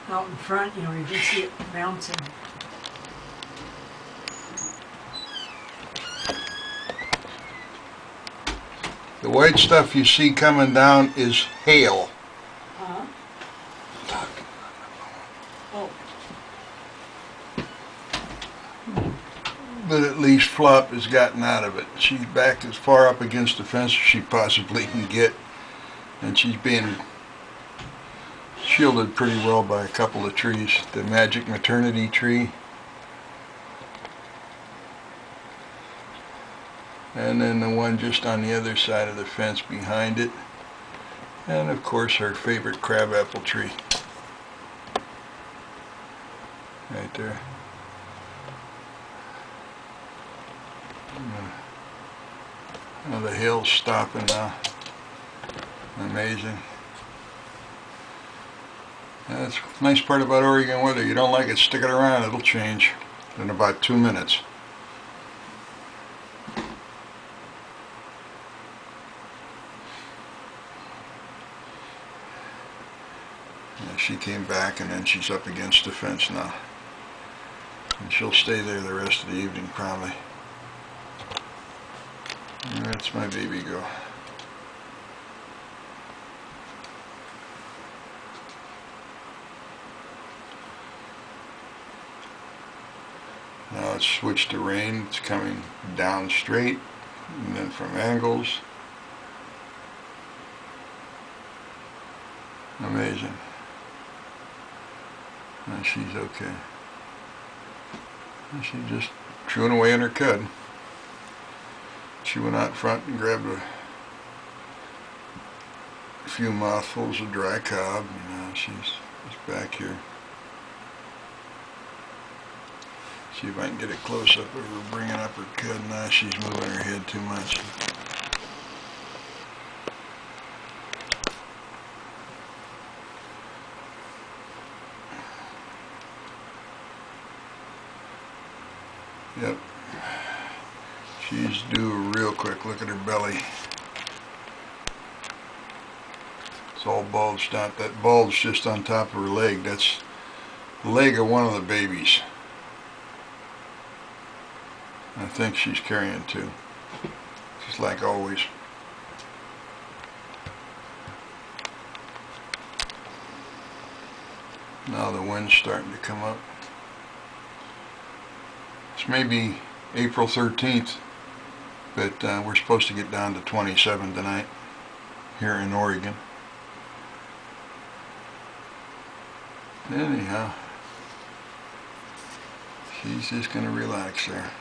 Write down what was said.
out in front, you know, you can see it bouncing. The white stuff you see coming down is hail. Uh-huh. Oh. But at least Flop has gotten out of it. She's back as far up against the fence as she possibly can get. And she's being shielded pretty well by a couple of trees. The Magic Maternity Tree. And then the one just on the other side of the fence behind it. And of course her favorite crabapple tree. Right there. Oh, the hail's stopping now. Amazing. That's the nice part about Oregon weather. You don't like it, stick it around, it'll change in about 2 minutes. Yeah, she came back and then she's up against the fence now. And she'll stay there the rest of the evening probably. That's my baby girl. Now it's switched to rain. It's coming down straight and then from angles. Amazing. And she's okay. And she's just chewing away in her cud. She went out front and grabbed a few mouthfuls of dry cob. You know, she's back here. See if I can get a close up of her bringing up her cud. Now she's moving her head too much. Yep. She's due real quick. Look at her belly. It's all bulged out. That bulge just on top of her leg. That's the leg of one of the babies. I think she's carrying two. Just like always. Now the wind's starting to come up. It's maybe April 13th, but we're supposed to get down to 27 tonight here in Oregon. Anyhow, she's just going to relax there.